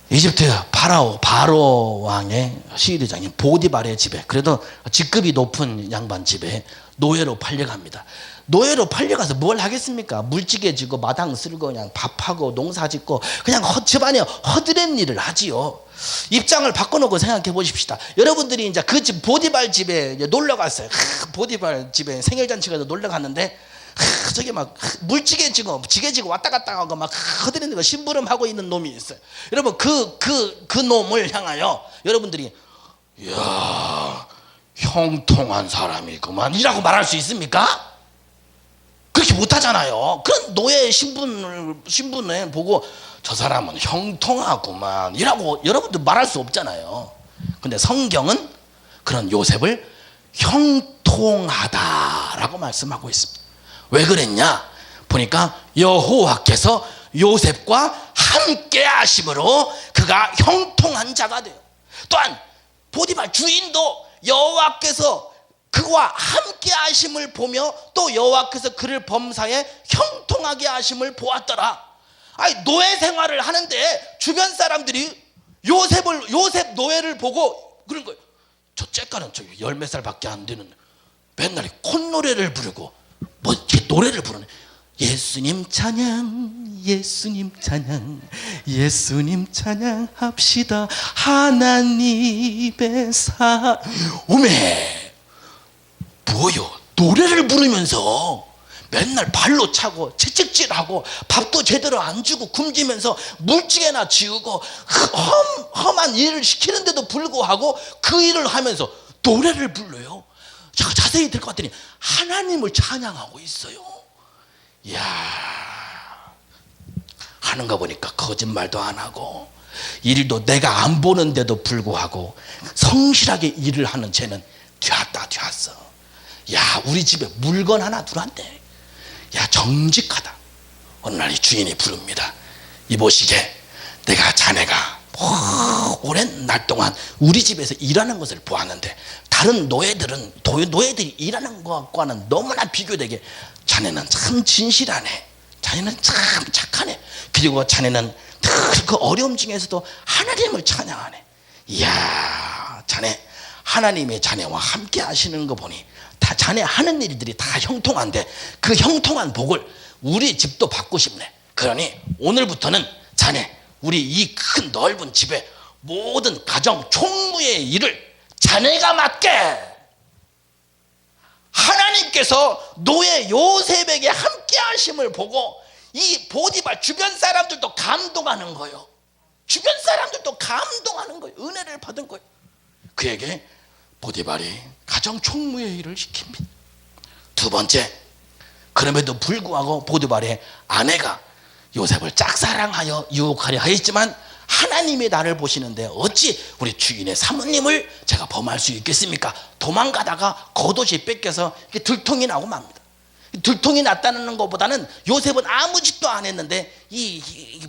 이집트 바로 왕의 시리장인 보디발의 집에, 그래도 직급이 높은 양반 집에 노예로 팔려갑니다. 노예로 팔려가서 뭘 하겠습니까? 물찌개 지고 마당 쓸고 그냥 밥하고 농사 짓고 그냥 집안에 허드렛 일을 하지요. 입장을 바꿔놓고 생각해 보십시다. 여러분들이 이제 그 집 보디발 집에 놀러 갔어요. 보디발 집에 생일잔치가 놀러 갔는데 저기 막 물찌개 지고 지게 지고 왔다 갔다 하고 막 허드렛 거 심부름하고 있는 놈이 있어요. 여러분 그 놈을 향하여 여러분들이 이야 형통한 사람이구만 이라고 말할 수 있습니까? 그렇게 못하잖아요. 그런 노예 신분을 보고 저 사람은 형통하구만 이라고 여러분들 말할 수 없잖아요. 근데 성경은 그런 요셉을 형통하다라고 말씀하고 있습니다. 왜 그랬냐? 보니까 여호와께서 요셉과 함께 하심으로 그가 형통한 자가 돼요. 또한 보디발 주인도 여호와께서 그와 함께 하심을 보며 또 여호와께서 그를 범사에 형통하게 하심을 보았더라. 아니 노예 생활을 하는데 주변 사람들이 요셉 노예를 보고 그런 거예요. 저 째까는 저기 열 몇 살밖에 안 되는 맨날 콧노래를 부르고 뭐 이렇게 노래를 부르네. 예수님 찬양 예수님 찬양 예수님 찬양합시다 하나님의 사 오메 뭐요? 노래를 부르면서 맨날 발로 차고 채찍질하고 밥도 제대로 안 주고 굶지면서 물찌개나 지우고 험한 일을 시키는데도 불구하고 그 일을 하면서 노래를 불러요. 제가 자세히 들고 봤더니 하나님을 찬양하고 있어요. 이야 하는 거 보니까 거짓말도 안 하고 일도 내가 안 보는데도 불구하고 성실하게 일을 하는 쟤는 되었어. 야 우리 집에 물건 하나 들어왔대. 야 정직하다. 어느 날 이 주인이 부릅니다. 이보시게 내가 자네가 오랜 날 동안 우리 집에서 일하는 것을 보았는데 다른 노예들이 일하는 것과는 너무나 비교되게 자네는 참 진실하네. 자네는 참 착하네. 그리고 자네는 그 어려움 중에서도 하나님을 찬양하네. 이야 자네 하나님의 자네와 함께 하시는 거 보니 다 자네 하는 일들이 다 형통한데 그 형통한 복을 우리 집도 받고 싶네. 그러니 오늘부터는 자네 우리 이 큰 넓은 집에 모든 가정 총무의 일을 자네가 맡게. 하나님께서 노예 요셉에게 함께 하심을 보고 이 보디발 주변 사람들도 감동하는 거예요. 주변 사람들도 감동하는 거예요. 은혜를 받은 거예요. 그에게 보디발이 가정 총무의 일을 시킵니다. 두 번째, 그럼에도 불구하고 보디발의 아내가 요셉을 짝사랑하여 유혹하려 하였지만 하나님이 나를 보시는데 어찌 우리 주인의 사모님을 제가 범할 수 있겠습니까? 도망가다가 겉옷이 뺏겨서 들통이 나고 맙니다. 들통이 났다는 것보다는 요셉은 아무 짓도 안 했는데 이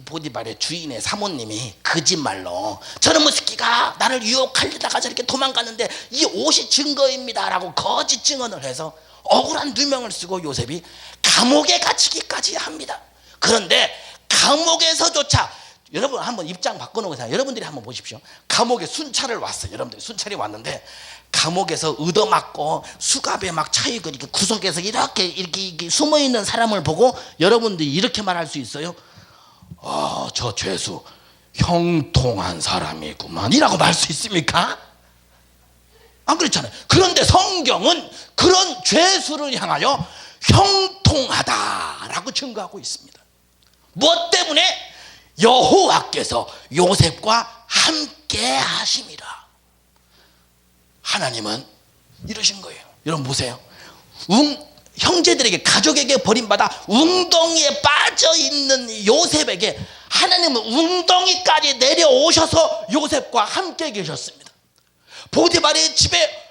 보디발의 주인의 사모님이 거짓말로 저놈의 새끼가 나를 유혹하려다가 저렇게 도망갔는데 이 옷이 증거입니다 라고 거짓 증언을 해서 억울한 누명을 쓰고 요셉이 감옥에 갇히기까지 합니다. 그런데 감옥에서조차 여러분 한번 입장 바꿔놓고 여러분들이 한번 보십시오. 감옥에 순찰을 왔어요. 여러분들이 순찰이 왔는데 감옥에서 얻어맞고 수갑에 막 차이고 이렇게 구석에서 이렇게 숨어 있는 사람을 보고 여러분들이 이렇게 말할 수 있어요. 저 죄수 형통한 사람이구만 이라고 말 수 있습니까? 안 그렇잖아요. 그런데 성경은 그런 죄수를 향하여 형통하다라고 증거하고 있습니다. 무엇 때문에? 여호와께서 요셉과 함께 하심이라. 하나님은 이러신 거예요. 여러분 보세요. 형제들에게, 가족에게 버림받아 웅덩이에 빠져있는 요셉에게 하나님은 웅덩이까지 내려오셔서 요셉과 함께 계셨습니다. 보디발의 집에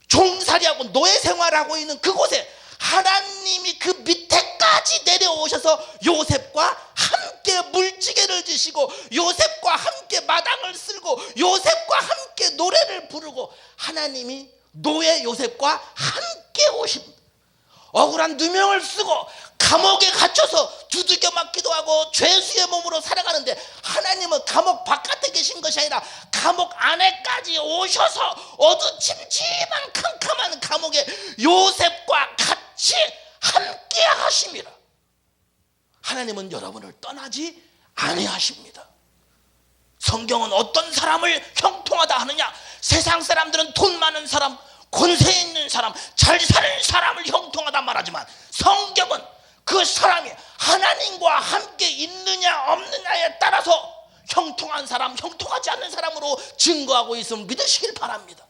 종살이하고 노예 생활하고 있는 그곳에 하나님이 그 밑에까지 내려오셔서 요셉과 함께 물지개를 지시고 요셉과 함께 마당을 쓸고 요셉과 함께 노래를 부르고 하나님이 노예 요셉과 함께 오십니다. 억울한 누명을 쓰고 감옥에 갇혀서 두들겨 맞기도 하고 죄수의 몸으로 살아가는데 하나님은 감옥 바깥에 계신 것이 아니라 감옥 안에까지 오셔서 어두침침한 캄캄한 감옥에 요셉과 같이 함께 하심이라. 하나님은 여러분을 떠나지 아니하십니다. 성경은 어떤 사람을 형통하다 하느냐? 세상 사람들은 돈 많은 사람, 권세 있는 사람, 잘 사는 사람을 형통하다 말하지만 성경은 그 사람이 하나님과 함께 있느냐 없느냐에 따라서 형통한 사람, 형통하지 않는 사람으로 증거하고 있음을 믿으시길 바랍니다.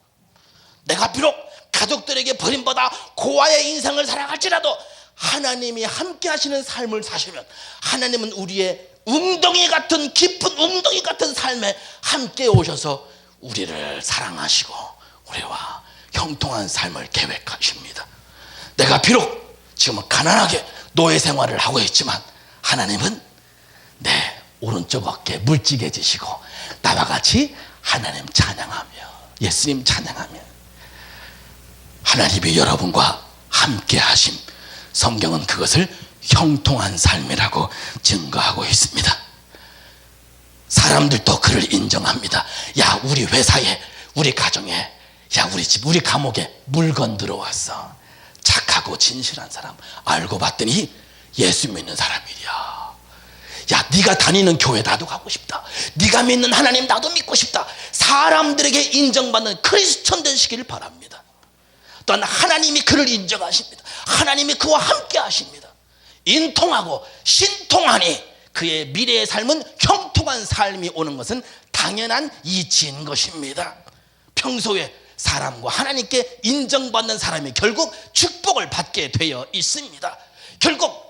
내가 비록 가족들에게 버림받아 고아의 인생을 살아갈지라도 하나님이 함께 하시는 삶을 사시면 하나님은 우리의 웅덩이 같은 깊은 웅덩이 같은 삶에 함께 오셔서 우리를 사랑하시고 우리와 형통한 삶을 계획하십니다. 내가 비록 지금은 가난하게 노예 생활을 하고 있지만 하나님은 내 오른쪽 어깨에 물지개 지시고 나와 같이 하나님 찬양하며 예수님 찬양하며 하나님이 여러분과 함께 하심, 성경은 그것을 형통한 삶이라고 증거하고 있습니다. 사람들도 그를 인정합니다. 야, 우리 회사에, 우리 가정에, 야, 우리 집, 우리 감옥에 물건 들어왔어. 착하고 진실한 사람. 알고 봤더니 예수 믿는 사람이야. 야, 네가 다니는 교회 나도 가고 싶다. 네가 믿는 하나님 나도 믿고 싶다. 사람들에게 인정받는 크리스천 되시길 바랍니다. 또한 하나님이 그를 인정하십니다. 하나님이 그와 함께 하십니다. 인통하고 신통하니 그의 미래의 삶은 형통한 삶이 오는 것은 당연한 이치인 것입니다. 평소에 사람과 하나님께 인정받는 사람이 결국 축복을 받게 되어 있습니다. 결국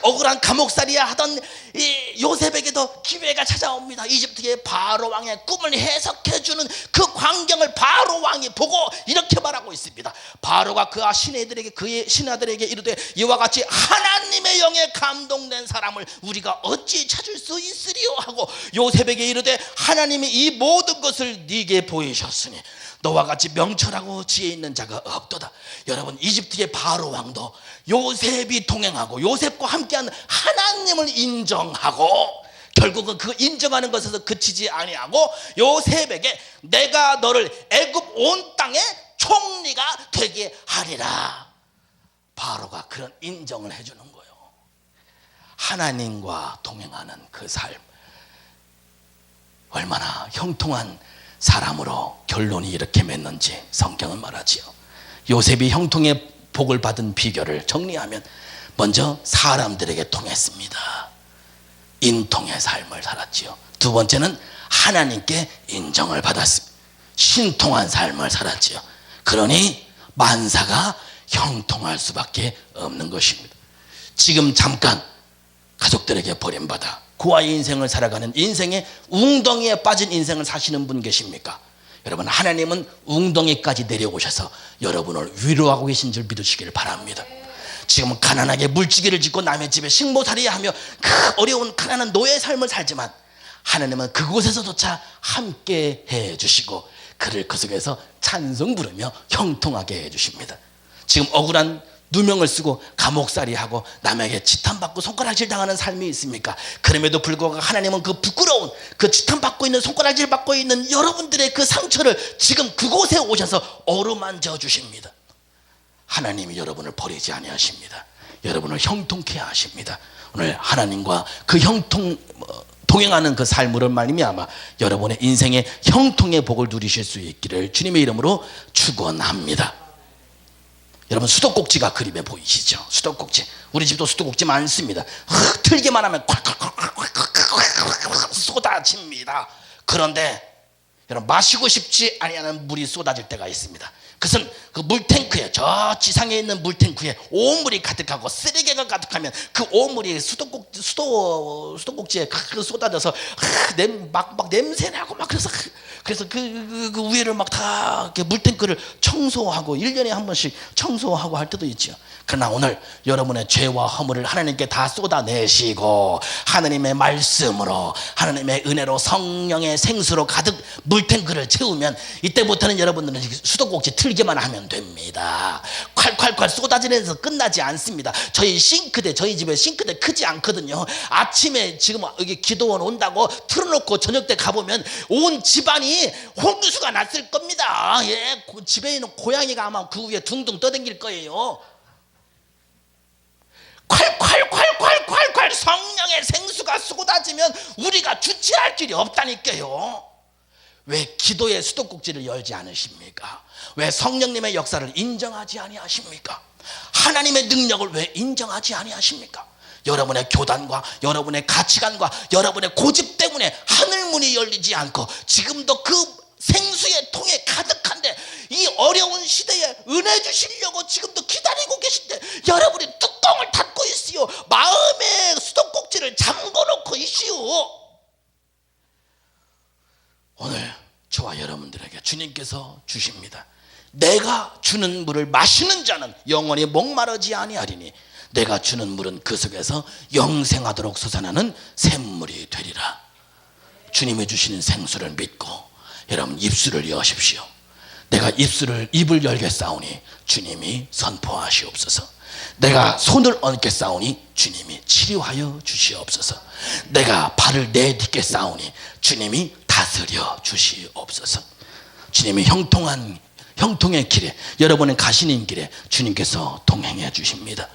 억울한 감옥살이야 하던 이 요셉에게도 기회가 찾아옵니다. 이집트의 바로 왕의 꿈을 해석해주는 그 광경을 바로 왕이 보고 이렇게 말하고 있습니다. 바로가 그의 신하들에게, 그의 신하들에게 이르되 이와 같이 하나님의 영에 감동된 사람을 우리가 어찌 찾을 수 있으리요 하고 요셉에게 이르되 하나님이 이 모든 것을 네게 보이셨으니 너와 같이 명철하고 지혜 있는 자가 없도다. 여러분, 이집트의 바로 왕도 요셉이 동행하고 요셉과 함께한 하나님을 인정하고 결국은 그 인정하는 것에서 그치지 아니하고 요셉에게 내가 너를 애굽 온 땅의 총리가 되게 하리라. 바로가 그런 인정을 해주는 거예요. 하나님과 동행하는 그 삶, 얼마나 형통한 사람으로 결론이 이렇게 맺는지 성경은 말하지요. 요셉이 형통의 복을 받은 비결을 정리하면 먼저 사람들에게 통했습니다. 인통의 삶을 살았지요. 두 번째는 하나님께 인정을 받았습니다. 신통한 삶을 살았지요. 그러니 만사가 형통할 수밖에 없는 것입니다. 지금 잠깐 가족들에게 버림받아 고아의 인생을 살아가는 인생의 웅덩이에 빠진 인생을 사시는 분 계십니까? 여러분, 하나님은 웅덩이까지 내려오셔서 여러분을 위로하고 계신 줄 믿으시길 바랍니다. 지금은 가난하게 물지개를 짓고 남의 집에 식모살이하며 그 어려운 가난한 노예의 삶을 살지만 하나님은 그곳에서조차 함께 해주시고 그를 그 속에서 찬송 부르며 형통하게 해주십니다. 지금 억울한 누명을 쓰고 감옥살이하고 남에게 지탄받고 손가락질 당하는 삶이 있습니까? 그럼에도 불구하고 하나님은 그 부끄러운 그 지탄받고 있는 손가락질 받고 있는 여러분들의 그 상처를 지금 그곳에 오셔서 어루만져 주십니다. 하나님이 여러분을 버리지 아니하십니다. 여러분을 형통케 하십니다. 오늘 하나님과 그 동행하는 그 삶으로 말미암아 여러분의 인생의 형통의 복을 누리실 수 있기를 주님의 이름으로 축원합니다. 여러분 수도꼭지가 그림에 보이시죠? 수도꼭지. 우리 집도 수도꼭지 많습니다. 틀기만 하면 콱콱콱콱콱 쏟아집니다. 그런데 여러분 마시고 싶지 아니하는 물이 쏟아질 때가 있습니다. 그것은 그 물탱크에, 저 지상에 있는 물탱크에 오물이 가득하고 쓰레기가 가득하면 그 오물이 수도꼭지에 쏟아져서 막 냄새나고 막 그래서 그 위에를 막 다 물탱크를 청소하고 1년에 한 번씩 청소하고 할 때도 있죠. 그러나 오늘 여러분의 죄와 허물을 하나님께 다 쏟아내시고 하나님의 말씀으로, 하나님의 은혜로, 성령의 생수로 가득 물탱크를 채우면 이때부터는 여러분들은 수도꼭지 틀기만 하면 됩니다. 콸콸콸 쏟아지면서 끝나지 않습니다. 저희 집에 싱크대 크지 않거든요. 아침에 지금 여기 기도원 온다고 틀어놓고 저녁 때 가보면 온 집안이 홍수가 났을 겁니다. 예, 집에 있는 고양이가 아마 그 위에 둥둥 떠댕길 거예요. 콸콸콸콸콸콸 성령의 생수가 쏟아지면 우리가 주체할 길이 없다니까요. 왜 기도의 수도꼭지를 열지 않으십니까? 왜 성령님의 역사를 인정하지 아니하십니까? 하나님의 능력을 왜 인정하지 아니하십니까? 여러분의 교단과 여러분의 가치관과 여러분의 고집 때문에 하늘문이 열리지 않고 지금도 그 생수의 통에 가득한데 이 어려운 시대에 은혜 주시려고 지금도 기다리고 계신데 여러분이 뚜껑을 닫고 있어요. 마음의 수도꼭지를 잠궈놓고 있어요. 오늘 저와 여러분들에게 주님께서 주십니다. 내가 주는 물을 마시는 자는 영원히 목마르지 아니하리니 내가 주는 물은 그 속에서 영생하도록 솟아나는 샘물이 되리라. 주님이 주시는 생수를 믿고 여러분 입술을 여십시오. 내가 입을 열겠사오니 주님이 선포하시옵소서. 내가 손을 얹겠사오니 주님이 치료하여 주시옵소서. 내가 발을 내딛겠사오니 주님이 다스려 주시옵소서. 주님이 형통의 길에, 여러분의 가시는 길에 주님께서 동행해 주십니다.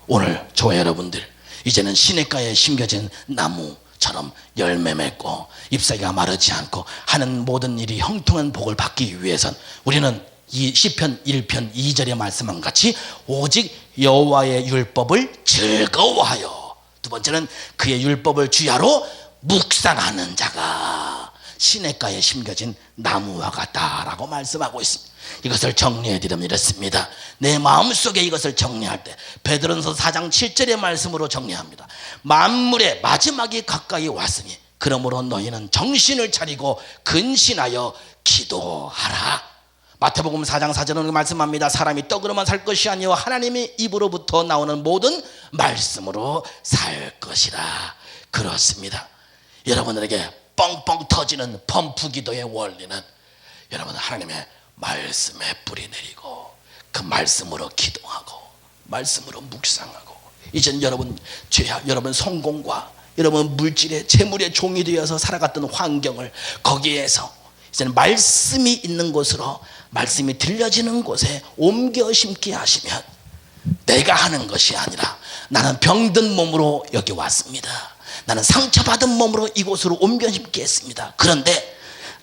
오늘 저와 여러분들 이제는 시냇가에 심겨진 나무처럼 열매 맺고 잎사귀가 마르지 않고 하는 모든 일이 형통한 복을 받기 위해선 우리는 이 시편 1편 2절에 말씀한 같이 오직 여호와의 율법을 즐거워하여, 두 번째는 그의 율법을 주야로 묵상하는 자가 시냇가에 심겨진 나무와 같다라고 말씀하고 있습니다. 이것을 정리해 드리면 이렇습니다. 내 마음속에 이것을 정리할 때 베드로전서 4장 7절의 말씀으로 정리합니다. 만물의 마지막이 가까이 왔으니 그러므로 너희는 정신을 차리고 근신하여 기도하라. 마태복음 4장 4절은 말씀합니다. 사람이 떡으로만 살 것이 아니요 하나님의 입으로부터 나오는 모든 말씀으로 살 것이라. 그렇습니다. 여러분들에게 뻥뻥 터지는 펌프 기도의 원리는 여러분 하나님의 말씀에 뿌리 내리고 그 말씀으로 기도하고 말씀으로 묵상하고, 이젠 여러분 죄악, 여러분 성공과 여러분 물질의 재물의 종이 되어서 살아갔던 환경을 거기에서 이제는 말씀이 있는 곳으로, 말씀이 들려지는 곳에 옮겨 심게 하시면 내가 하는 것이 아니라 나는 병든 몸으로 여기 왔습니다. 나는 상처받은 몸으로 이곳으로 옮겨 심게 했습니다. 그런데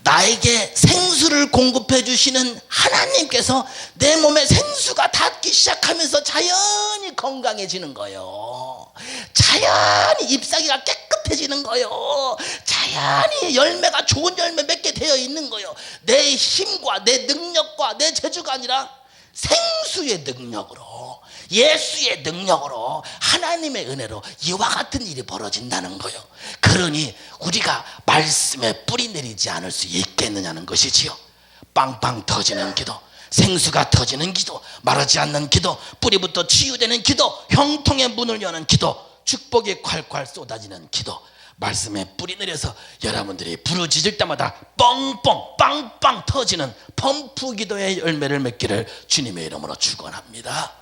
나에게 생수를 공급해 주시는 하나님께서 내 몸에 생수가 닿기 시작하면서 자연히 건강해지는 거예요. 자연히 잎사귀가 깨끗해지는 거예요. 자연히 열매가 좋은 열매 맺게 되어 있는 거예요. 내 힘과 내 능력과 내 재주가 아니라 생수의 능력으로, 예수의 능력으로, 하나님의 은혜로 이와 같은 일이 벌어진다는 거예요. 그러니 우리가 말씀에 뿌리 내리지 않을 수 있겠느냐는 것이지요. 빵빵 터지는 기도, 생수가 터지는 기도, 마르지 않는 기도, 뿌리부터 치유되는 기도, 형통의 문을 여는 기도, 축복이 콸콸 쏟아지는 기도, 말씀에 뿌리 내려서 여러분들이 부르짖을 때마다 뻥뻥 빵빵 터지는 펌프 기도의 열매를 맺기를 주님의 이름으로 축원합니다.